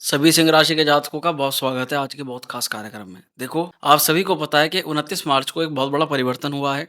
सभी सिंह राशि के जातकों का बहुत स्वागत है आज के बहुत खास कार्यक्रम में। देखो, आप सभी को पता है कि 29 मार्च को एक बहुत बड़ा परिवर्तन हुआ है।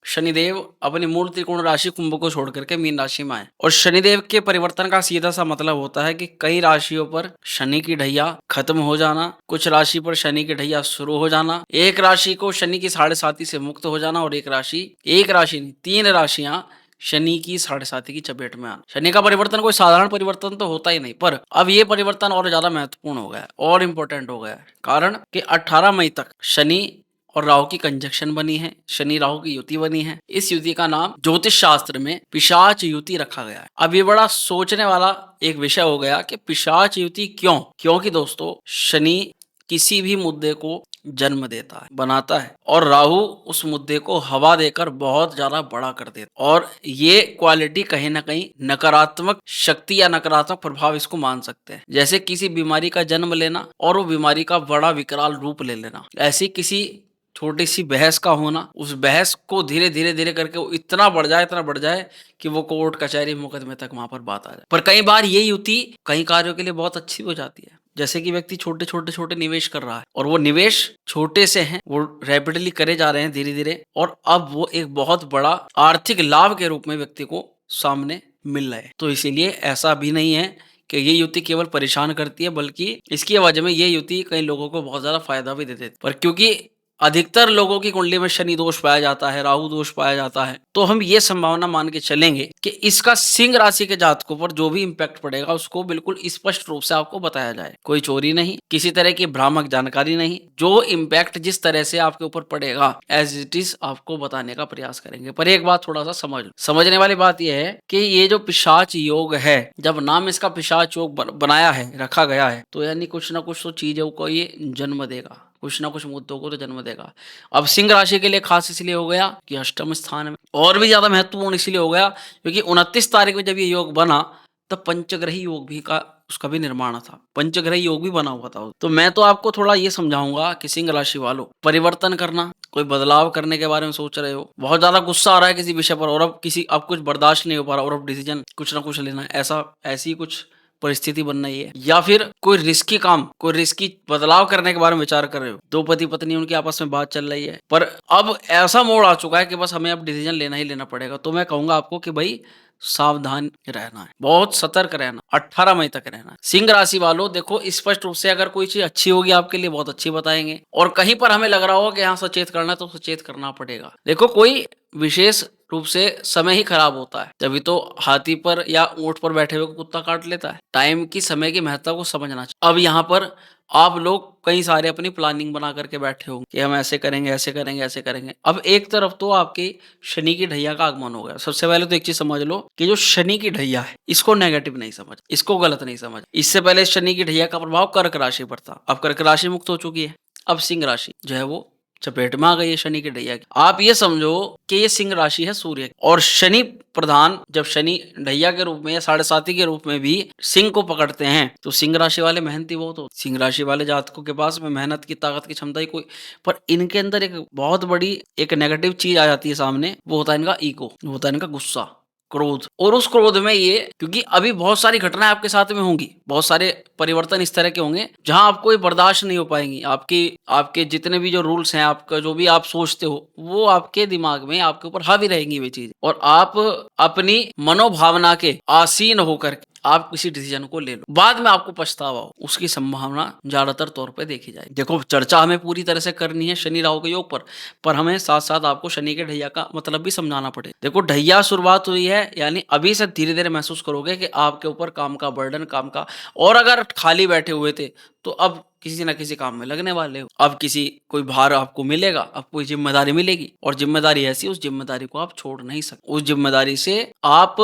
शनिदेव अपनी मूल त्रिकोण राशि कुंभ को छोड़ करके मीन राशि में आए और शनिदेव के परिवर्तन का सीधा सा मतलब होता है कि कई राशियों पर शनि की ढैया खत्म हो जाना, कुछ राशि पर शनि की ढैया शुरू हो जाना, एक राशि को शनि की साढ़े साती से मुक्त हो जाना और एक राशि नहीं, 3 राशियां शनि की साढ़े साती की चपेट में आना। शनि का परिवर्तन कोई साधारण परिवर्तन तो होता ही नहीं, पर अब ये परिवर्तन और ज्यादा महत्वपूर्ण हो गया है और इम्पोर्टेंट हो गया है। कारण कि 18 मई तक शनि और राहु की कंजक्शन बनी है, शनि राहु की युति बनी है। इस युति का नाम ज्योतिष शास्त्र में पिशाच युति रखा गया है। अब ये बड़ा सोचने वाला एक विषय हो गया कि पिशाच युति क्यों? क्योंकि दोस्तों, शनि किसी भी मुद्दे को जन्म देता है, बनाता है, और राहु उस मुद्दे को हवा देकर बहुत ज्यादा बड़ा कर देता है। और ये क्वालिटी कहीं ना कहीं नकारात्मक शक्ति या नकारात्मक प्रभाव इसको मान सकते हैं। जैसे किसी बीमारी का जन्म लेना और वो बीमारी का बड़ा विकराल रूप ले लेना, ऐसी किसी छोटी सी बहस का होना, उस बहस को धीरे धीरे धीरे करके वो इतना बढ़ जाए कि वो कोर्ट कचहरी मुकदमे तक वहां पर बात आ जाए। पर कई बार ये युति कई कार्यों के लिए बहुत अच्छी हो जाती है। जैसे कि व्यक्ति छोटे निवेश कर रहा है और वो निवेश छोटे से हैं, वो रैपिडली करे जा रहे हैं धीरे धीरे, और अब वो एक बहुत बड़ा आर्थिक लाभ के रूप में व्यक्ति को सामने मिल रहा है। तो इसीलिए ऐसा भी नहीं है कि ये युति केवल परेशान करती है, बल्कि इसकी वजह में ये युति कई लोगों को बहुत ज्यादा फायदा भी देती है। पर क्योंकि अधिकतर लोगों की कुंडली में शनि दोष पाया जाता है, राहु दोष पाया जाता है, तो हम ये संभावना मान के चलेंगे कि इसका सिंह राशि के जातकों पर जो भी इम्पैक्ट पड़ेगा उसको बिल्कुल स्पष्ट रूप से आपको बताया जाए। कोई चोरी नहीं, किसी तरह की भ्रामक जानकारी नहीं। जो इम्पैक्ट जिस तरह से आपके ऊपर पड़ेगा एज इट इज आपको बताने का प्रयास करेंगे। पर एक बात थोड़ा सा समझने वाली बात यह है कि ये जो पिशाच योग है, जब नाम इसका पिशाच योग बनाया है, रखा गया है, तो यानी कुछ ना कुछ तो चीजों को ये जन्म देगा, कुछ ना कुछ मुद्दों को तो जन्म देगा। अब सिंह राशि के लिए खास इसलिए हो गया कि अष्टम स्थान में, और भी ज्यादा महत्वपूर्ण इसलिए हो गया क्योंकि 29 तारीख में जब ये योग बना तब पंचग्रही योग भी का उसका भी निर्माण था, पंचग्रही योग भी बना हुआ था। तो मैं तो आपको थोड़ा ये समझाऊंगा कि सिंह राशि वालों, परिवर्तन करना, कोई बदलाव करने के बारे में सोच रहे हो, बहुत ज्यादा गुस्सा आ रहा है किसी विषय पर और अब कुछ बर्दाश्त नहीं हो पा रहा और अब डिसीजन कुछ ना कुछ लेना है, ऐसी कुछ परिस्थिति बन रही है, या फिर कोई रिस्की बदलाव करने के बारे में विचार कर रहे हो, दो पति पत्नी उनकी आपस में बात चल रही है, पर अब ऐसा मोड़ आ चुका है कि बस हमें अब डिसीजन लेना ही लेना पड़ेगा। तो मैं कहूंगा आपको कि भाई सावधान रहना है, बहुत सतर्क रहना, 18 मई तक रहना है। सिंह राशि वालों देखो, स्पष्ट रूप से अगर कोई चीज अच्छी होगी आपके लिए बहुत अच्छी बताएंगे, और कहीं पर हमें लग रहा होगा कि यहाँ सचेत करना है तो सचेत करना पड़ेगा। देखो, कोई विशेष रूप से समय ही खराब होता है, तभी तो हाथी पर या ऊंट पर बैठे हुए को कुत्ता काट लेता है। टाइम की, समय की महत्ता को समझना चाहिए। अब यहाँ पर आप लोग कई सारे अपनी प्लानिंग बना करके बैठे होंगे कि हम ऐसे करेंगे, ऐसे करेंगे, ऐसे करेंगे। अब एक तरफ तो आपकी शनि की ढैया का आगमन हो गया। सबसे पहले तो एक चीज समझ लो कि जो शनि की ढैया है इसको नेगेटिव नहीं समझ, इसको गलत नहीं समझ। इससे पहले शनि की ढैया का प्रभाव कर्क राशि पर था, अब कर्क राशि मुक्त हो चुकी है। अब सिंह राशि जो है वो चपेट में आ गई है शनि की ढैया की। आप ये समझो कि ये सिंह राशि है सूर्य की, और शनि प्रधान जब शनि ढैया के रूप में या साढ़े साती के रूप में भी सिंह को पकड़ते हैं तो सिंह राशि वाले मेहनती बहुत होते। सिंह राशि वाले जातकों के पास में मेहनत की ताकत की क्षमता ही कोई, पर इनके अंदर एक बहुत बड़ी एक नेगेटिव चीज आ जाती है सामने, वो होता है इनका ईगो, वो होता है इनका गुस्सा, क्रोध। और उस क्रोध में ये, क्योंकि अभी बहुत सारी घटनाएं आपके साथ में होंगी, बहुत सारे परिवर्तन इस तरह के होंगे जहां आपको ये बर्दाश्त नहीं हो पाएंगी। आपकी आपके जितने भी जो रूल्स हैं, आपका जो भी आप सोचते हो, वो आपके दिमाग में आपके ऊपर हावी रहेंगी वे चीज, और आप अपनी मनोभावना के आसीन होकर आप किसी डिसीजन को ले लो, बाद में आपको पछतावा हो, उसकी संभावना ज्यादातर तौर पे देखी जाए। देखो, चर्चा हमें पूरी तरह से करनी है शनि राहु के योग पर हमें साथ साथ आपको शनि के ढैया का मतलब भी समझाना पड़े। देखो, ढैया शुरुआत हुई है, यानी अभी से धीरे धीरे महसूस करोगे कि आपके ऊपर काम का बर्डन, काम का, और अगर खाली बैठे हुए थे तो अब किसी ना किसी काम में लगने वाले हो। अब किसी कोई भार आपको मिलेगा, अब कोई जिम्मेदारी मिलेगी, और जिम्मेदारी ऐसी, उस जिम्मेदारी को आप छोड़ नहीं सकते, उस जिम्मेदारी से आप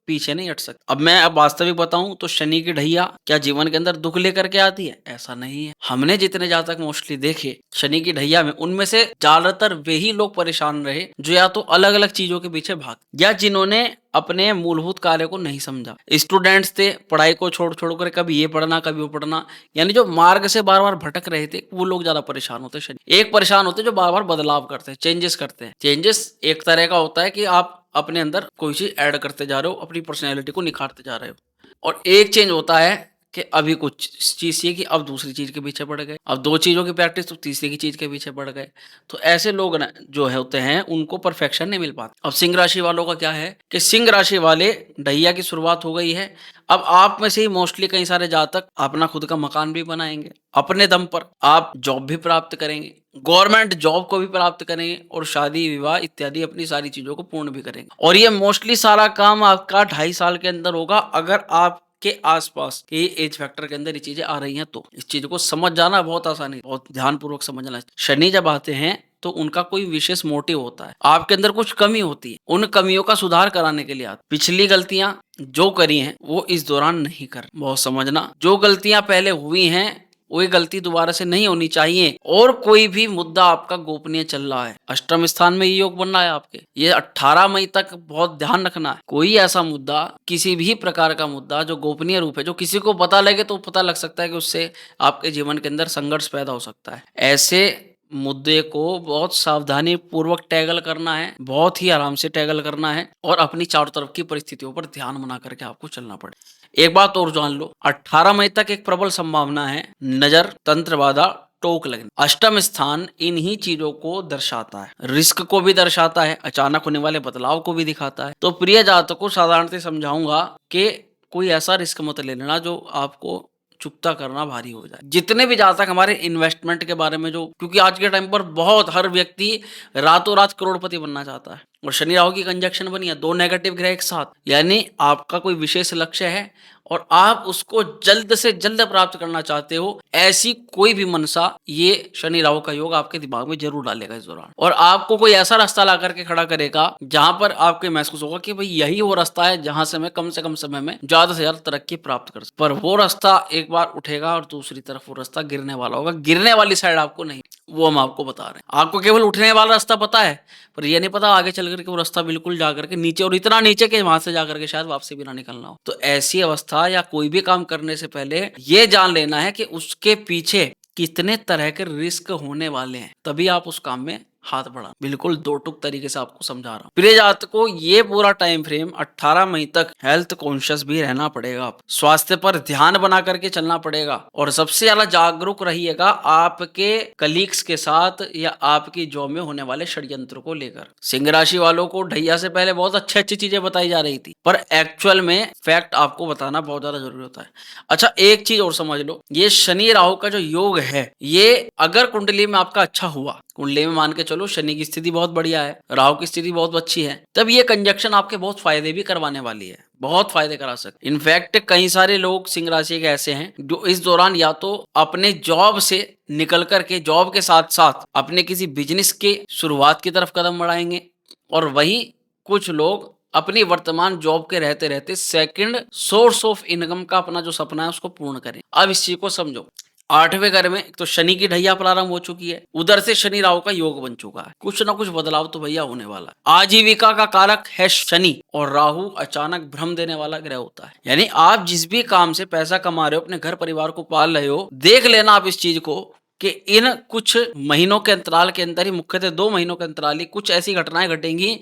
पीछे नहीं हट सकते। अब वास्तविक बताऊं तो शनि की ढैया क्या जीवन के अंदर दुख लेकर के आती है? ऐसा नहीं है। हमने जितने जातक मोस्टली देखे शनि की ढैया में, उनमें से ज्यादातर वे ही लोग परेशान रहे जो या तो अलग अलग चीजों के पीछे भाग, या जिन्होंने अपने मूलभूत कार्य को नहीं समझा। स्टूडेंट्स थे, पढ़ाई को छोड़ छोड़ कर कभी ये पढ़ना कभी वो पढ़ना, यानी जो मार्ग से बार बार भटक रहे थे, वो लोग ज्यादा परेशान होते। शनि एक परेशान होते जो बार बार बदलाव करते हैं, चेंजेस करते हैं। चेंजेस एक तरह का होता है कि आप अपने अंदर कोई चीज ऐड करते जा रहे हो, अपनी पर्सनैलिटी को निखारते जा रहे हो, और एक चेंज होता है कि अभी कुछ चीज़ सीखी कि अब दूसरी चीज़ के पीछे पड़ गए, अब 2 चीज़ों की प्रैक्टिस तो तीसरी की चीज़ के पीछे पड़ गए। तो ऐसे लोग ना जो है होते हैं उनको परफेक्शन नहीं मिल पाता। अब सिंह राशि वालों का क्या है कि सिंह राशि वाले ढैया की शुरुआत हो गई है। अब आप में से ही मोस्टली कई सारे जातक अपना खुद का मकान भी बनाएँगे। अपने दम पर आप जॉब भी प्राप्त करेंगे, गवर्नमेंट जॉब को भी प्राप्त करेंगे और शादी-विवाह इत्यादि अपनी सारी चीज़ों को पूर्ण भी करेंगे। और ये मोस्टली सारा काम आपका 2.5 साल के अंदर होगा अगर आपके आस-पास के एज फैक्टर के अंदर ये चीज़ें आ रही हैं तो। इस चीज़ को समझ जाना बहुत आसान है, बहुत ध्यानपूर्वक समझना है। शनि जब आते हैं तो उनका कोई विशेष मोटिव होता है। आपके अंदर कुछ कमी होती है, उन कमियों का सुधार कराने के लिए आते हैं। पिछली गलतियाँ जो करी हैं वो इस दौरान नहीं कर बहुत समझना। जो गलतियाँ पहले हुई हैं वही गलती दोबारा से नहीं होनी चाहिए। और कोई भी मुद्दा आपका गोपनीय चल रहा है, अष्टम स्थान में ये योग बन रहा है आपके, ये 18 मई तक बहुत ध्यान रखना है। कोई ऐसा मुद्दा, किसी भी प्रकार का मुद्दा जो गोपनीय रूप है, जो किसी को पता लगे तो पता लग सकता है कि उससे आपके जीवन के अंदर संघर्ष पैदा हो सकता है। ऐसे मुद्दे को बहुत सावधानी पूर्वक टैकल करना है, बहुत ही आराम से टैकल करना है और अपनी चारों तरफ की परिस्थितियों पर ध्यान बना करके आपको चलना पड़े। एक बात और जान लो, 18 मई तक एक प्रबल संभावना है नजर, तंत्र बाधा, टोक लगने। अष्टम स्थान इन्हीं चीजों को दर्शाता है, रिस्क को भी दर्शाता है, अचानक होने वाले बदलाव को भी दिखाता है। तो प्रिय जातकों को साधारणतः समझाऊंगा कि कोई ऐसा रिस्क मत ले लेना जो आपको चुकता करना भारी हो जाए। जितने भी जातक हमारे इन्वेस्टमेंट के बारे में जो, क्योंकि आज के टाइम पर बहुत हर व्यक्ति रातों रात करोड़पति बनना चाहता है और शनि राहु की कंजक्शन बनी है, 2 नेगेटिव ग्रह एक साथ, यानी आपका कोई विशेष लक्ष्य है और आप उसको जल्द से जल्द प्राप्त करना चाहते हो, ऐसी कोई भी मनसा ये शनि राहु का योग आपके दिमाग में जरूर डालेगा इस दौरान। और आपको कोई ऐसा रास्ता ला करके खड़ा करेगा जहां पर आपको महसूस होगा कि भाई यही वो रास्ता है जहां से मैं कम से कम समय में ज्यादा से ज्यादा तरक्की प्राप्त कर सकता। पर वो रास्ता एक बार उठेगा और दूसरी तरफ वो रास्ता गिरने वाला होगा। गिरने वाली साइड आपको नहीं, वो हम आपको बता रहे हैं। आपको केवल उठने वाला रास्ता पता है, पर ये नहीं पता आगे चल करके वो रास्ता बिल्कुल जा करके नीचे, और इतना नीचे कि वहां से जा करके शायद वापसी भी ना निकलना हो। तो ऐसी अवस्था या कोई भी काम करने से पहले ये जान लेना है कि उसके पीछे कितने तरह के रिस्क होने वाले हैं, तभी आप उस काम में हाथ बढ़ा। बिल्कुल दो टुक तरीके से आपको समझा रहा हूँ। प्रिय जातकों, ये पूरा टाइम फ्रेम 18 मई तक हेल्थ कॉन्शियस भी रहना पड़ेगा। आप स्वास्थ्य पर ध्यान बना करके चलना पड़ेगा और सबसे ज्यादा जागरूक रहिएगा आपके कलीग्स के साथ या आपकी जॉब में होने वाले षड्यंत्र को लेकर। सिंह राशि वालों को ढैया से पहले बहुत अच्छी चीजें बताई जा रही थी, पर एक्चुअल में फैक्ट आपको बताना बहुत ज्यादा जरूरी होता है। अच्छा, एक चीज और समझ लो, ये शनि राहु का जो योग है, ये अगर कुंडली में आपका अच्छा हुआ, कुंडली में मान के चलो शनि की स्थिति बहुत बढ़िया है, राहु की स्थिति बहुत अच्छी है, तब ये कंजक्शन आपके बहुत फायदे भी करवाने वाली है, बहुत फायदे करा सकते। इनफैक्ट कई सारे लोग सिंह राशि के ऐसे हैं जो इस दौरान या तो अपने जॉब से निकल करके जॉब के साथ साथ अपने किसी बिजनेस के शुरुआत की तरफ कदम बढ़ाएंगे, और वहीं कुछ लोग अपनी वर्तमान जॉब के रहते रहते सेकंड सोर्स ऑफ इनकम का अपना जो सपना है उसको पूर्ण करें। अब इस चीज को समझो, 8वें घर में तो शनि की ढैया प्रारंभ हो चुकी है, उधर से शनि राहु का योग बन चुका है, कुछ ना कुछ बदलाव तो भैया होने वाला है। आजीविका का कारक है शनि, और राहु अचानक भ्रम देने वाला ग्रह होता है। यानी आप जिस भी काम से पैसा कमा रहे हो, अपने घर परिवार को पाल रहे हो, देख लेना आप इस चीज को कि इन कुछ महीनों के अंतराल के अंदर ही, मुख्यतः 2 महीनों के अंतराल ही, कुछ ऐसी घटनाएं घटेंगी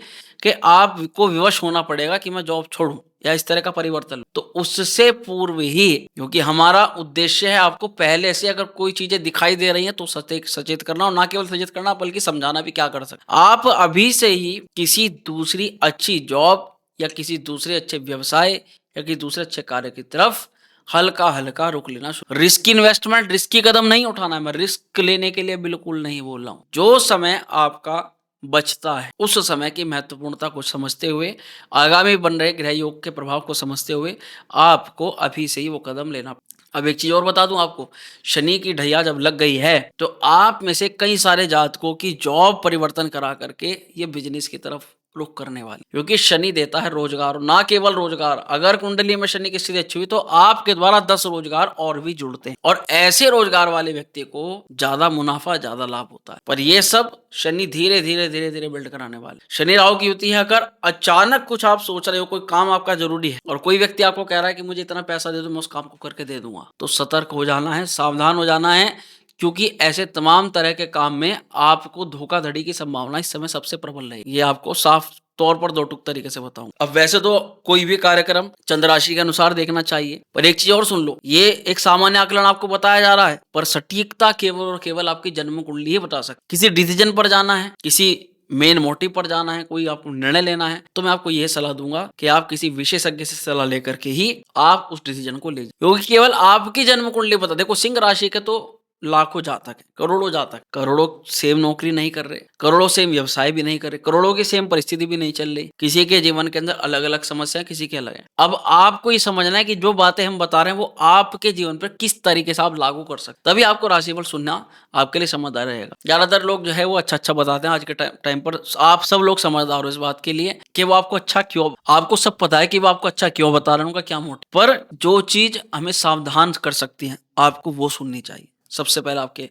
कि आपको विवश होना पड़ेगा कि मैं जॉब छोड़ूं या इस तरह का परिवर्तन। तो उससे पूर्व ही, क्योंकि हमारा उद्देश्य है आपको पहले से अगर कोई चीजें दिखाई दे रही हैं तो सचेत करना, और ना केवल सचेत करना बल्कि समझाना भी क्या कर सकते। आप अभी से ही किसी दूसरी अच्छी जॉब या किसी दूसरे अच्छे व्यवसाय या किसी दूसरे अच्छे कार्य की तरफ हल्का हल्का रुक लेना। रिस्क इन्वेस्टमेंट, रिस्की कदम नहीं उठाना है, मैं रिस्क लेने के लिए बिल्कुल नहीं बोल रहा हूं। जो समय आपका बचता है उस समय की महत्वपूर्णता को समझते हुए, आगामी बन रहे ग्रह योग के प्रभाव को समझते हुए आपको अभी से ही वो कदम लेना। अब एक चीज और बता दूं आपको, शनि की ढैया जब लग गई है तो आप में से कई सारे जातकों की जॉब परिवर्तन करा करके ये बिजनेस की तरफ रुख करने वाली, क्योंकि शनि देता है रोजगार, ना केवल रोजगार, अगर कुंडली में शनि की स्थिति अच्छी हुई तो आपके द्वारा 10 रोजगार और भी जुड़ते हैं, और ऐसे रोजगार वाले व्यक्ति को ज्यादा मुनाफा, ज्यादा लाभ होता है। पर ये सब शनि धीरे धीरे बिल्ड कराने वाले। शनि राहु की युति है, अगर अचानक कुछ आप सोच रहे हो, कोई काम आपका जरूरी है और कोई व्यक्ति आपको कह रहा है कि मुझे इतना पैसा दे दो, मैं उस काम को करके दे दूंगा, तो सतर्क हो जाना है, सावधान हो जाना है, क्योंकि ऐसे तमाम तरह के काम में आपको धोखाधड़ी की संभावना इस समय सबसे प्रबल रहेगी। ये आपको साफ तौर पर दो टुक तरीके से बताऊं। अब वैसे तो कोई भी कार्यक्रम चंद्र राशि के अनुसार देखना चाहिए, पर एक चीज और सुन लो, ये एक सामान्य आकलन आपको बताया जा रहा है, पर सटीकता केवल और केवल आपकी जन्म कुंडली ही बता सकती। किसी डिसीजन पर जाना है, किसी मेन मोटिव पर जाना है, कोई आपको निर्णय लेना है, तो मैं आपको यह सलाह दूंगा कि आप किसी विशेषज्ञ से सलाह लेकर के ही आप उस डिसीजन को लीजिए, क्योंकि केवल आपकी जन्म कुंडली बता। देखो सिंह राशि के तो लाखों जातक है, करोड़ों जातक, करोड़ों सेम नौकरी नहीं कर रहे, करोड़ों सेम व्यवसाय भी नहीं कर रहे, करोड़ों की सेम परिस्थिति भी नहीं चल रही, किसी के जीवन के अंदर अलग अलग समस्या, किसी के अलग है। अब आपको ये समझना है कि जो बातें हम बता रहे हैं वो आपके जीवन पर किस तरीके से आप लागू कर सकते, तभी आपको राशिफल सुनना आपके लिए समझदार रहेगा। ज्यादातर लोग जो है वो अच्छा अच्छा बताते हैं आज के टाइम पर, आप सब लोग समझदार हो इस बात के लिए कि वो आपको अच्छा क्यों, आपको सब पता है कि वो आपको अच्छा क्यों बता रहे हैं, उनका क्या मोटिव, पर जो चीज हमें सावधान कर सकती है आपको वो सुननी चाहिए सबसे पहले आपके।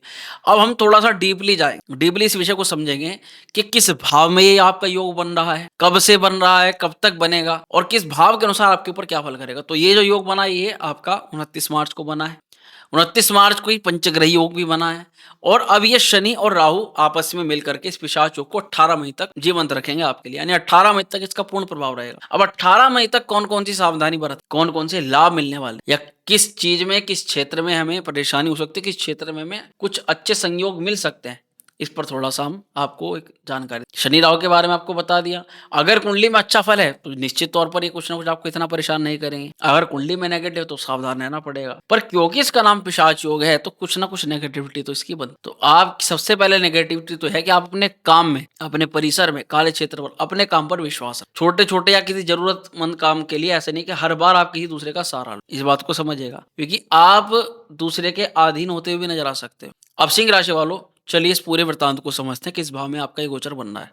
अब हम थोड़ा सा डीपली इस विषय को समझेंगे कि किस भाव में ये आपका योग बन रहा है, कब से बन रहा है, कब तक बनेगा और किस भाव के अनुसार आपके ऊपर क्या फल करेगा। तो ये जो योग बना ये आपका 29 मार्च को बना है, 29 मार्च को ही पंचग्रही योग भी बना है, और अब ये शनि और राहु आपस में मिलकर के इस पिशाच योग को 18 मई तक जीवंत रखेंगे आपके लिए, यानी 18 मई तक इसका पूर्ण प्रभाव रहेगा। अब 18 मई तक कौन कौन सी सावधानी बरत, कौन कौन से लाभ मिलने वाले, या किस चीज में, किस क्षेत्र में हमें परेशानी हो सकती है, किस क्षेत्र में हमें कुछ अच्छे संयोग मिल सकते हैं, इस पर थोड़ा सा हम आपको एक जानकारी। शनि राहु के बारे में आपको बता दिया। अगर कुंडली में अच्छा फल है तो निश्चित तौर पर ये कुछ ना कुछ आपको इतना परेशान नहीं करेंगे, अगर कुंडली में नेगेटिव तो सावधान रहना पड़ेगा। पर क्योंकि इसका नाम पिशाच योग है तो कुछ ना कुछ नेगेटिविटी तो इसकी बन, तो आप सबसे पहले नेगेटिविटी तो है कि आप अपने काम में, अपने परिसर में, कार्य क्षेत्र पर, अपने काम पर विश्वास रखें। छोटे छोटे या किसी जरूरतमंद काम के लिए ऐसे नहीं कि हर बार आप किसी दूसरे का सहारा लो, इस बात को समझिएगा, क्योंकि आप दूसरे के अधीन होते हुए भी नजर आ सकते हो। अब सिंह राशि वालों चलिए इस पूरे वृत्तांत को समझते हैं किस भाव में आपका ये गोचर बनना है।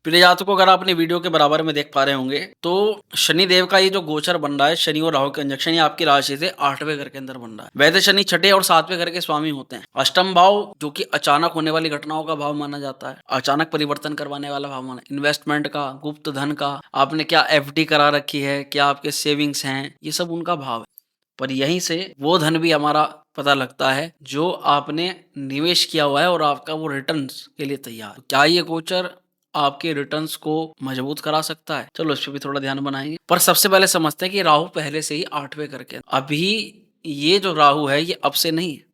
प्रिय जातकों, अगर आप अपने वीडियो के बराबर में देख पा रहे होंगे तो शनि देव का ये जो गोचर बन रहा है, शनि और राहु के कंजक्शन, ये आपकी राशि से 8वें घर के अंदर बन रहा है। वैसे शनि 6ठे और 7वें घर के स्वामी होते हैं। अष्टम भाव जो कि अचानक होने वाली घटनाओं का भाव माना जाता है, अचानक परिवर्तन करवाने वाला भाव माना, इन्वेस्टमेंट का, गुप्त धन का, आपने क्या FD करा रखी है, क्या आपके सेविंग्स हैं, ये सब उनका भाव है। पर यहीं से वो धन भी हमारा पता लगता है जो आपने निवेश किया हुआ है और आपका वो रिटर्न्स के लिए तैयार। क्या ये गोचर आपके रिटर्न्स को मजबूत करा सकता है? चलो इस पे भी थोड़ा ध्यान बनाएंगे, पर सबसे पहले समझते हैं कि राहु पहले से ही 8वें करके, अभी ये जो राहु है ये अब से नहीं है,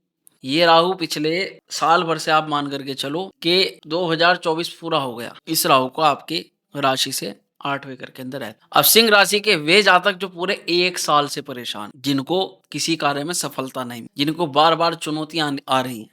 ये राहु पिछले साल भर से आप मान करके चलो कि 2024 पूरा हो गया, इस राहु को आपकी राशि से 8वें घर के अंदर है। अब सिंह राशि के वे जातक जो पूरे 1 साल से परेशान, जिनको किसी कार्य में सफलता नहीं, जिनको बार बार चुनौतियां आ रही हैं,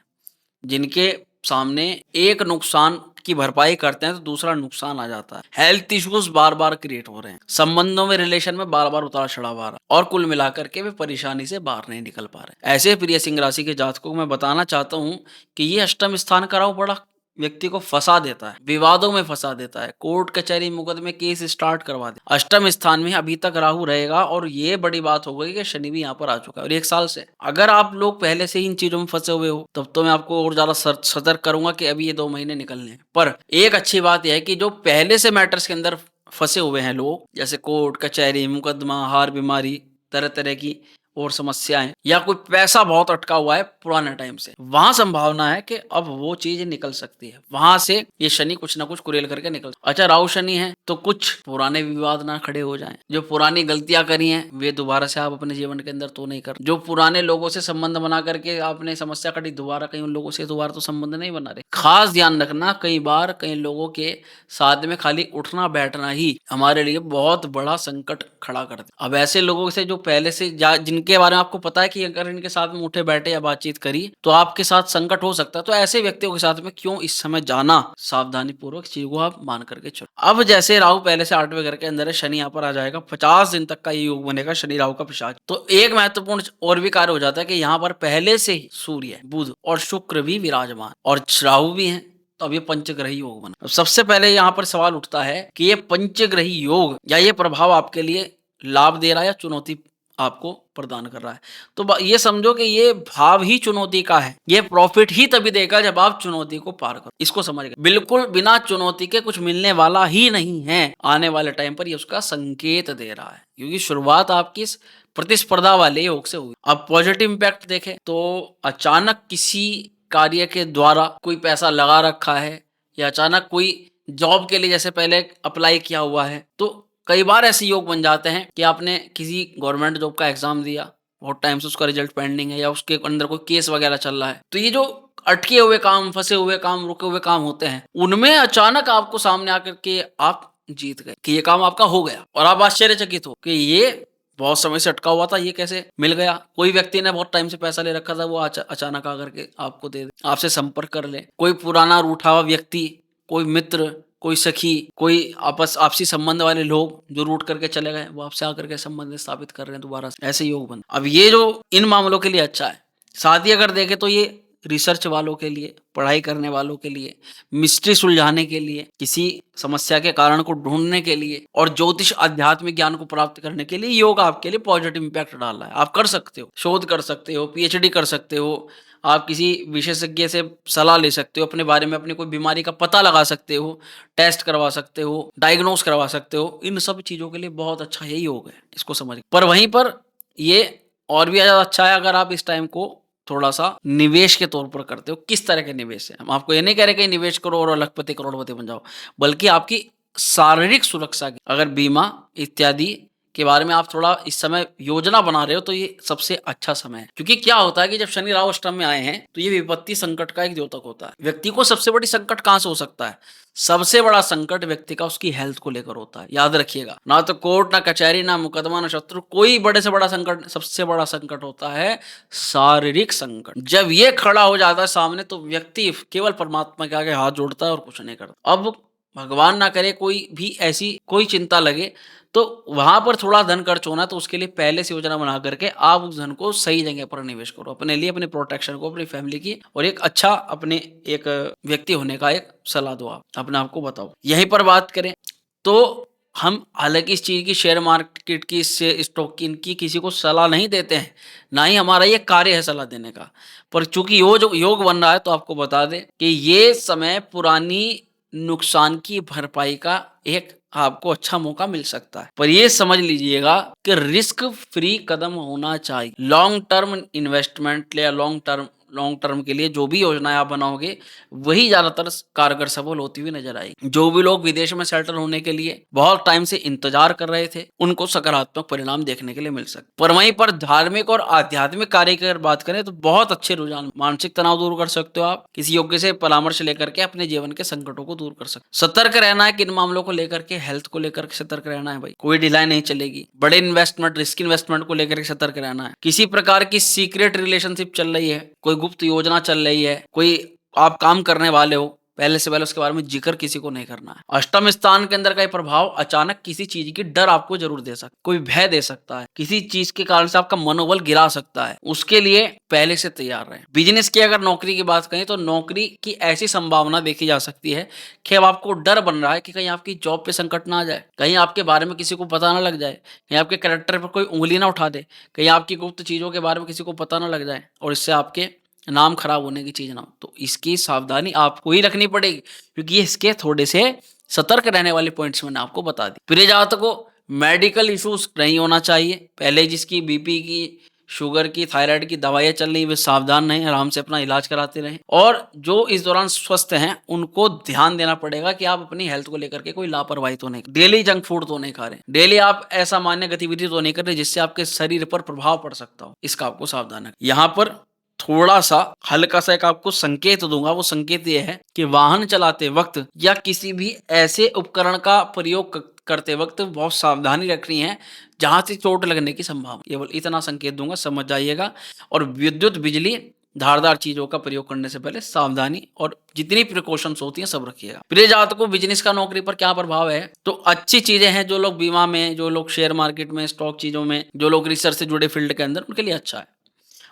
जिनके सामने एक नुकसान की भरपाई करते हैं तो दूसरा नुकसान आ जाता है, हेल्थ इश्यूज बार बार क्रिएट हो रहे हैं, संबंधों में, रिलेशन में बार बार उतार चढ़ाव आ रहा है, और कुल मिलाकर के वे परेशानी से बाहर नहीं निकल पा रहे। ऐसे प्रिय सिंह राशि के जातकों को मैं बताना चाहता हूं कि ये अष्टम स्थान का राहु बड़ा व्यक्ति को फंसा देता है, विवादों में फंसा देता है, कोर्ट कचहरी मुकदमे केस स्टार्ट करवा दे। अष्टम स्थान में अभी तक राहु रहेगा, और ये बड़ी बात हो गई कि शनि भी यहाँ पर आ चुका है, और 1 साल से अगर आप लोग पहले से ही इन चीजों में फंसे हुए हो तब तो मैं आपको और ज्यादा सतर्क करूंगा कि अभी ये 2 महीने निकलने हैं। पर एक अच्छी बात यह है कि जो पहले से मैटर्स के अंदर फंसे हुए हैं लोग, जैसे कोर्ट कचहरी मुकदमा, हार बीमारी, तरह तरह की और समस्याएं, या कोई पैसा बहुत अटका हुआ है पुराने टाइम से, वहां संभावना है कि अब वो चीज निकल सकती है, वहां से ये शनि कुछ ना कुछ कुरेल करके निकल। अच्छा राहु शनि है तो कुछ पुराने विवाद ना खड़े हो जाएं, जो पुरानी गलतियां करी हैं वे दोबारा से आप अपने जीवन के अंदर तो नहीं कर, जो पुराने लोगों से संबंध बना करके आपने समस्या कटी, दोबारा कहीं उन लोगों से दोबारा तो संबंध नहीं बना रहे। खास ध्यान रखना, कई बार कई लोगों के साथ में खाली उठना बैठना ही हमारे लिए बहुत बड़ा संकट खड़ा कर दे। अब ऐसे लोगों से जो पहले से जिनके बारे में आपको पता है कि अगर इनके साथ में उठे बैठे या बातचीत करी तो आपके साथ संकट हो सकता है, तो ऐसे व्यक्तियों के साथ में क्यों इस समय जाना, सावधानी पूर्वक चीज को आप मान करके चलो। अब जैसे राहु पहले से 8वें घर के अंदर है, शनि यहाँ पर आ जाएगा, 50 दिन तक का ये योग बनेगा शनि राहु का पिशाच। तो एक महत्वपूर्ण और भी कार्य हो जाता है कि यहाँ पर पहले से ही सूर्य, बुध और शुक्र भी विराजमान और राहु भी है, तो अब ये पंचग्रही योग बना। सबसे पहले यहाँ पर सवाल उठता है कि ये पंचग्रही योग या ये प्रभाव आपके लिए लाभ दे रहा है या चुनौती आपको प्रदान कर रहा है? तो ये समझो कि ये भाव ही चुनौती का है, ये प्रॉफिट ही तभी देगा जब आप चुनौती को पार करो, इसको समझ गए। बिल्कुल बिना चुनौती के कुछ मिलने वाला ही नहीं है, आने वाले टाइम पर ये उसका संकेत दे रहा है, क्योंकि शुरुआत आपकी प्रतिस्पर्धा वाले योग से हुई। अब पॉजिटिव इंपैक्ट देखें तो अचानक किसी कार्य के द्वारा कोई पैसा लगा रखा है, या अचानक कोई जॉब के लिए जैसे पहले अप्लाई किया हुआ है, तो कई बार ऐसे योग बन जाते हैं कि आपने किसी गवर्नमेंट जॉब का एग्जाम दिया, बहुत टाइम से उसका रिजल्ट पेंडिंग है या उसके अंदर कोई केस वगैरह चल रहा है, तो ये जो अटके हुए काम, फंसे हुए काम, रुके हुए काम होते हैं, उनमें अचानक आपको सामने आकर के आप जीत गए कि ये काम आपका हो गया और आप आश्चर्यचकित हो कि ये बहुत समय से अटका हुआ था, ये कैसे मिल गया। कोई व्यक्ति ने बहुत टाइम से पैसा ले रखा था, वो अचानक आकर के आपको दे दे, आपसे संपर्क कर ले। कोई पुराना रूठा हुआ व्यक्ति, कोई मित्र, कोई सखी, कोई आपसी संबंध वाले लोग जो रूठ करके चले गए, वो आपसे आकर के संबंध स्थापित कर रहे हैं दोबारा से, ऐसे योग बन। अब ये जो इन मामलों के लिए अच्छा है। साथ ही अगर देखें तो ये रिसर्च वालों के लिए, पढ़ाई करने वालों के लिए, मिस्ट्री सुलझाने के लिए, किसी समस्या के कारण को ढूंढने के लिए और ज्योतिष आध्यात्मिक ज्ञान को प्राप्त करने के लिए योग आपके लिए पॉजिटिव इंपैक्ट डाल रहा है। आप कर सकते हो, शोध कर सकते हो, पीएचडी कर सकते हो, आप किसी विशेषज्ञ से सलाह ले सकते हो, अपने बारे में अपनी कोई बीमारी का पता लगा सकते हो, टेस्ट करवा सकते हो, डायग्नोस करवा सकते हो। इन सब चीज़ों के लिए बहुत अच्छा यही योग है, इसको समझ। पर वहीं पर ये और भी ज़्यादा अच्छा है अगर आप इस टाइम को थोड़ा-सा निवेश के तौर पर करते हो। किस तरह के निवेश है? हम आपको ये नहीं कह रहे कि निवेश करो और लखपति, करोड़पति बन जाओ, बल्कि आपकी शारीरिक सुरक्षा की अगर बीमा इत्यादि के बारे में आप थोड़ा इस समय योजना बना रहे हो, तो ये सबसे अच्छा समय है। क्योंकि क्या होता है कि जब शनि राहु अष्टम में आए हैं, तो ये विपत्ति संकट का एक द्योतक होता है। व्यक्ति को सबसे बड़ी संकट कहाँ से हो सकता है? सबसे बड़ा संकट व्यक्ति का उसकी हेल्थ को लेकर होता है, याद रखिएगा। ना तो कोर्ट, ना कचहरी, ना मुकदमा, ना शत्रु, कोई बड़े से बड़ा संकट, सबसे बड़ा संकट होता है शारीरिक संकट। जब ये खड़ा हो जाता है सामने, तो व्यक्ति केवल परमात्मा के आगे हाथ जोड़ता है और कुछ नहीं करता। अब भगवान ना करे कोई भी ऐसी कोई चिंता लगे, तो वहां पर थोड़ा धन खर्च होना, तो उसके लिए पहले से योजना बना करके आप उस धन को सही जगह पर निवेश करो, अपने लिए, अपने प्रोटेक्शन को, अपनी फैमिली की, और एक अच्छा अपने एक व्यक्ति होने का एक सलाह दो। आप अपने आप को बताओ। यहीं पर बात करें तो हम हालांकि इस चीज की, शेयर मार्केट की, स्टॉक की, इनकी किसी को सलाह नहीं देते हैं, ना ही हमारा ये कार्य है सलाह देने का। पर चूंकि योग बन रहा है, तो आपको बता दें कि ये समय पुरानी नुकसान की भरपाई का एक आपको अच्छा मौका मिल सकता है। पर ये समझ लीजिएगा कि रिस्क फ्री कदम होना चाहिए। लॉन्ग टर्म इन्वेस्टमेंट या लॉन्ग टर्म के लिए जो भी योजनाएं आप बनाओगे, वही ज्यादातर कारगर सफल होती हुई नजर आएगी। जो भी लोग विदेश में सेटल होने के लिए बहुत टाइम से इंतजार कर रहे थे, उनको सकारात्मक परिणाम देखने के लिए मिल सकते। पर वहीं पर धार्मिक और आध्यात्मिक कार्य की अगर बात करें, तो बहुत अच्छे रुझान, मानसिक तनाव दूर कर सकते हो आप, किसी योग्य से परामर्श लेकर के अपने जीवन के संकटों को दूर कर सकते। सतर्क रहना है, किन मामलों को लेकर के, हेल्थ को लेकर के सतर्क रहना है भाई, कोई ढिलाई नहीं चलेगी। बड़े इन्वेस्टमेंट, रिस्क इन्वेस्टमेंट को लेकर के सतर्क रहना है। किसी प्रकार की सीक्रेट रिलेशनशिप चल रही है, कोई गुप्त योजना चल रही है, कोई आप काम करने वाले हो, पहले से पहले उसके बारे में जिक्र किसी को नहीं करना है। अष्टम स्थान के अंदर का प्रभाव अचानक किसी चीज की डर आपको जरूर दे सकता है, कोई भय दे सकता है, किसी चीज के कारण से आपका मनोबल गिरा सकता है, उसके लिए पहले से तैयार रहें। बिजनेस की अगर नौकरी की बात करें, तो नौकरी की ऐसी संभावना देखी जा सकती है कि अब आपको डर बन रहा है कि कहीं आपकी जॉब पे संकट ना आ जाए, कहीं आपके बारे में किसी को पता ना लग जाए, कहीं आपके कैरेक्टर पर कोई उंगली ना उठा दे, कहीं आपकी गुप्त चीजों के बारे में किसी को पता ना लग जाए और इससे आपके नाम खराब होने की चीज ना हो। तो इसकी सावधानी आपको ही रखनी पड़ेगी, क्योंकि इसके थोड़े से सतर्क रहने वाले पॉइंट्स मैंने आपको बता दी। प्रिय जातकों, मेडिकल इश्यूज नहीं होना चाहिए। पहले जिसकी बीपी की, शुगर की, थायराइड की दवाइयाँ चल रही, वे सावधान रहें, आराम से अपना इलाज कराते रहें। और जो इस दौरान स्वस्थ हैं, उनको ध्यान देना पड़ेगा कि आप अपनी हेल्थ को लेकर के कोई लापरवाही तो नहीं, डेली जंक फूड तो नहीं खा रहे, डेली आप ऐसा मान्य गतिविधि तो नहीं कर रहे जिससे आपके शरीर पर प्रभाव पड़ सकता हो। इसका आपको सावधान है। यहाँ पर थोड़ा सा हल्का सा एक आपको संकेत दूंगा। वो संकेत ये है कि वाहन चलाते वक्त या किसी भी ऐसे उपकरण का प्रयोग करते वक्त बहुत सावधानी रखनी है जहां से चोट लगने की संभावना। केवल इतना संकेत दूंगा, समझ जाइएगा। और विद्युत, बिजली, धारदार चीजों का प्रयोग करने से पहले सावधानी और जितनी प्रिकॉशंस होती हैं सब रखिएगा। प्रिय जातकों, बिजनेस का नौकरी पर क्या प्रभाव है? तो अच्छी चीजें हैं। जो लोग बीमा में, जो लोग शेयर मार्केट में, स्टॉक चीजों में, जो लोग रिसर्च से जुड़े फील्ड के अंदर, उनके लिए अच्छा है।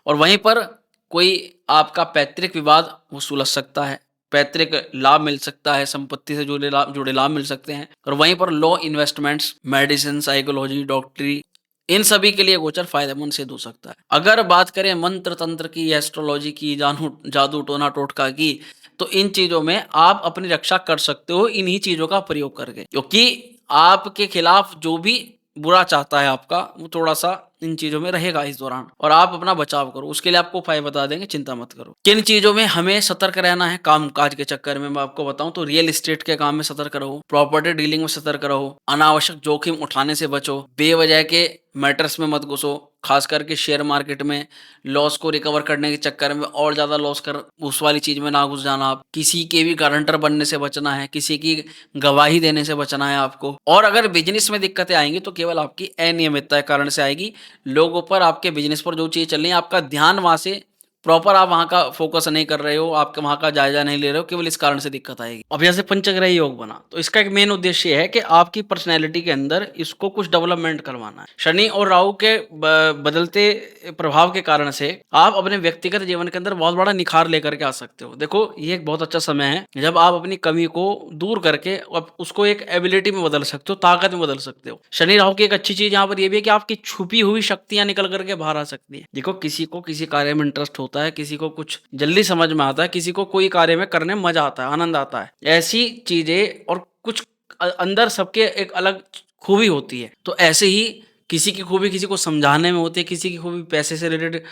और वहीं पर कोई आपका पैतृक विवाद वो सुलझ सकता है, पैतृक लाभ मिल सकता है, संपत्ति से जुड़े लाभ मिल सकते हैं। और वहीं पर लॉ, इन्वेस्टमेंट्स, मेडिसिन, साइकोलॉजी, डॉक्टरी, इन सभी के लिए गोचर फायदेमंद सिद्ध हो सकता है। अगर बात करें मंत्र तंत्र की, एस्ट्रोलॉजी की, जादू टोना टोटका की, तो इन चीजों में आप अपनी रक्षा कर सकते हो इन्हीं चीजों का प्रयोग करके, क्योंकि आपके खिलाफ जो भी बुरा चाहता है आपका, वो थोड़ा-सा इन चीज़ों में रहेगा इस दौरान और आप अपना बचाव करो। उसके लिए आपको उपाय बता देंगे, चिंता मत करो। किन चीज़ों में हमें सतर्क रहना है काम-काज के चक्कर में मैं आपको बताऊँ तो रियल एस्टेट के काम में सतर्क रहो, प्रॉपर्टी डीलिंग में सतर्क रहो, अनावश्यक जोखिम उठाने से बचो, बेवजह के मैटर्स में मत घुसो, खास करके शेयर मार्केट में लॉस को रिकवर करने के चक्कर में और ज़्यादा लॉस कर उस वाली चीज़ में ना घुस जाना आप। किसी के भी गारंटर बनने से बचना है, किसी की गवाही देने से बचना है आपको और अगर बिज़नेस में दिक्कतें आएँगी तो केवल आपकी अनियमितता के कारण से आएगी। लोगों पर, आपके बिज़नेस पर जो चीज़ चल रही है, आपका ध्यान वहाँ से प्रॉपर आप वहाँ का फ़ोकस नहीं कर रहे हो, आप वहाँ का जायज़ा नहीं ले रहे हो, केवल इस कारण से दिक्कत आएगी। अब जैसे पंचग्रह योग बना, तो इसका एक मेन उद्देश्य ये है कि आपकी पर्सनैलिटी के अंदर इसको कुछ डेवलपमेंट करवाना है। शनि और राहु के बदलते प्रभाव के कारण से आप अपने व्यक्तिगत जीवन के अंदर बहुत बड़ा निखार लेकर के आ सकते हो। देखो, ये एक बहुत अच्छा समय है, जब आप अपनी कमी को दूर करके अब उसको एक एबिलिटी में बदल सकते हो, ताकत में बदल सकते हो। शनि राहु की एक अच्छी चीज़ यहाँ पर ये भी है कि आपकी छुपी हुई शक्तियाँ निकल कर के बाहर आ सकती हैं। देखो, किसी को किसी कार्य में इंटरेस्ट होता है, किसी को कुछ जल्दी समझ में आता है, किसी को कोई कार्य में करने में मज़ा आता है, आनंद आता है। ऐसी चीज़ें और कुछ अंदर सबके एक अलग खूबी होती है। तो ऐसे ही किसी की खूबी किसी को समझाने में होती है, किसी की खूबी पैसे से रिलेटेड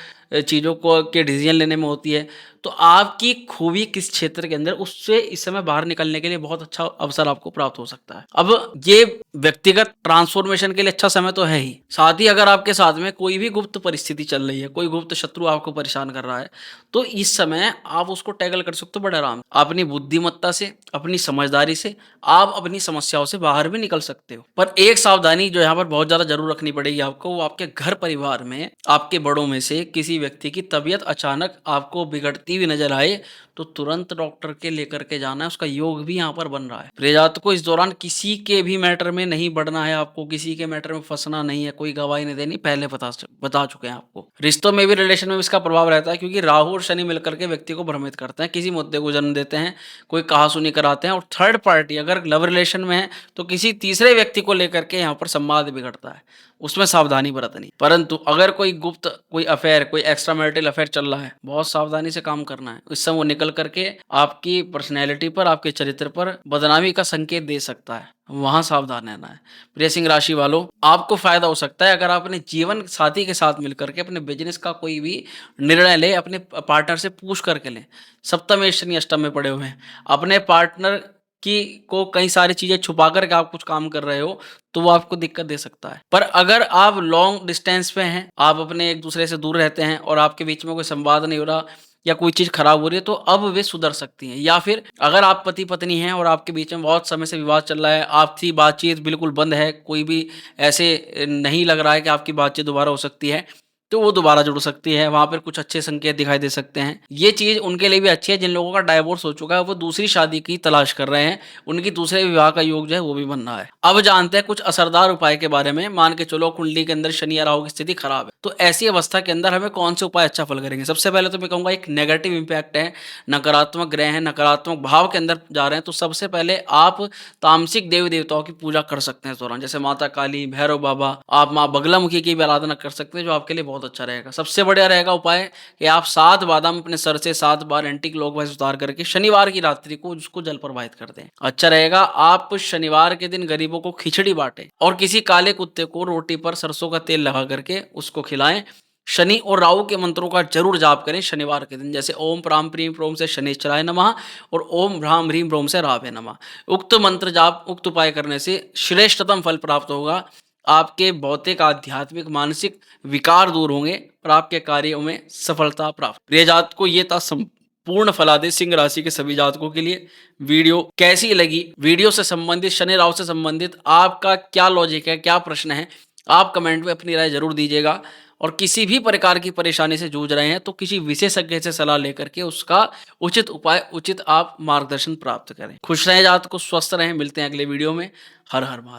चीज़ों को के डिसीजन लेने में होती है। तो आपकी खूबी किस क्षेत्र के अंदर, उससे इस समय बाहर निकलने के लिए बहुत अच्छा अवसर आपको प्राप्त हो सकता है। अब ये व्यक्तिगत ट्रांसफॉर्मेशन के लिए अच्छा समय तो है ही, साथ ही अगर आपके साथ में कोई भी गुप्त परिस्थिति चल रही है, कोई गुप्त शत्रु आपको परेशान कर रहा है, तो इस समय आप उसको टैकल कर सकते हो बड़े आराम। अपनी बुद्धिमत्ता से, अपनी समझदारी से आप अपनी समस्याओं से बाहर भी निकल सकते हो। पर एक सावधानी जो यहाँ पर बहुत ज़्यादा ज़रूर रखनी पड़ेगी आपको, वो आपके घर परिवार में आपके बड़ों में से किसी व्यक्ति की तबीयत अचानक आपको बिगड़ती हुई नज़र आए, तो तुरंत डॉक्टर के लेकर के जाना है, उसका योग भी यहाँ पर बन रहा है। प्रियजात को इस दौरान किसी के भी मैटर में नहीं बढ़ना है, आपको किसी के मैटर में फँसना नहीं है, कोई गवाही नहीं देनी, पहले बता चुके हैं आपको। रिश्तों में भी, रिलेशन में भी इसका प्रभाव रहता है, क्योंकि राहु और शनि मिलकर के व्यक्ति को भ्रमित करते हैं, किसी मुद्दे को जन्म देते हैं, कोई कहा-सुनी कराते हैं और थर्ड पार्टी अगर लव रिलेशन में है, तो किसी तीसरे व्यक्ति को लेकर के यहाँ पर संवाद बिगड़ता है, उसमें सावधानी बरतनी। परंतु अगर कोई गुप्त, कोई अफेयर, कोई एक्स्ट्रा मैरिटल अफेयर चल रहा है, बहुत सावधानी से काम करना है। इस समय वो निकल करके आपकी पर्सनैलिटी पर, आपके चरित्र पर बदनामी का संकेत दे सकता है, वहाँ सावधान रहना है। प्रिय सिंह राशि वालों, आपको फ़ायदा हो सकता है अगर आप अपने जीवन साथी के साथ मिलकर के अपने बिज़नेस का कोई भी निर्णय लें, अपने पार्टनर से पूछ करके लें। सप्तमेश शनि अष्टम में पड़े हुए हैं, अपने पार्टनर की को कई सारी चीज़ें छुपा कर के आप कुछ काम कर रहे हो, तो वो आपको दिक्कत दे सकता है। पर अगर आप लॉन्ग डिस्टेंस पे हैं, आप अपने एक दूसरे से दूर रहते हैं और आपके बीच में कोई संवाद नहीं हो रहा या कोई चीज़ खराब हो रही है, तो अब वे सुधर सकती हैं। या फिर अगर आप पति-पत्नी हैं और आपके बीच में बहुत समय से विवाद चल रहा है, आपसी बातचीत बिल्कुल बंद है, कोई भी ऐसे नहीं लग रहा है कि आपकी बातचीत दोबारा हो सकती है, तो वो दोबारा जुड़ सकती है, वहाँ पर कुछ अच्छे संकेत दिखाई दे सकते हैं। ये चीज़ उनके लिए भी अच्छी है जिन लोगों का डाइवोर्स हो चुका है, वो दूसरी शादी की तलाश कर रहे हैं, उनकी दूसरे विवाह का योग जो है वो भी बन रहा है। अब जानते हैं कुछ असरदार उपाय के बारे में। मान के चलो कुंडली के अंदर शनि या राहु की स्थिति खराब है, तो ऐसी अवस्था के अंदर हमें कौन से उपाय अच्छा फल करेंगे? सबसे पहले तो मैं कहूँगा, एक नेगेटिव इम्पैक्ट है, नकारात्मक ग्रह हैं, नकारात्मक भाव के अंदर जा रहे हैं, तो सबसे पहले आप तामसिक देवी-देवताओं की पूजा कर सकते हैं इस दौरान। जैसे माता काली, भैरव बाबा, आप माँ बगलामुखी की भी आराधना कर सकते हैं, जो आपके लिए बहुत अच्छा रहेगा। सबसे बढ़िया रहेगा उपाय कि आप 7 बादाम अपने सर से 7 बार एंटी क्लॉकवाइज उतार करके शनिवार की रात्रि को उसको जल प्रवाहित कर दें। अच्छा रहेगा, आप शनिवार के दिन गरीबों को खिचड़ी बाँटें और किसी काले कुत्ते को रोटी पर सरसों का तेल लगा करके उसको खिलाएँ। शनि और राहु के मंत्रों का जरूर जाप करें शनिवार के दिन, जैसे ओम प्राम प्रीम प्रोम से शनिश्चराय नमः और ओम भ्राम ह्रीम प्रोम से रावे नमः। उक्त मंत्र जाप, उक्त उपाय करने से श्रेष्ठतम फल प्राप्त होगा। आपके भौतिक, आध्यात्मिक, मानसिक विकार दूर होंगे और आपके कार्यों में सफलता प्राप्त। प्रिय जात को ये था संपूर्ण फलादेश सिंह राशि के सभी जातकों के लिए। वीडियो कैसी लगी, वीडियो से संबंधित, शनि राहु से संबंधित आपका क्या लॉजिक है, क्या प्रश्न है, आप कमेंट में अपनी राय जरूर दीजिएगा। और किसी भी प्रकार की परेशानी से जूझ रहे हैं तो किसी विशेषज्ञ से सलाह लेकर के उसका उचित उपाय, उचित आप मार्गदर्शन प्राप्त करें। खुश रहें जात को, स्वस्थ रहें। मिलते हैं अगले वीडियो में। हर हर महादेव।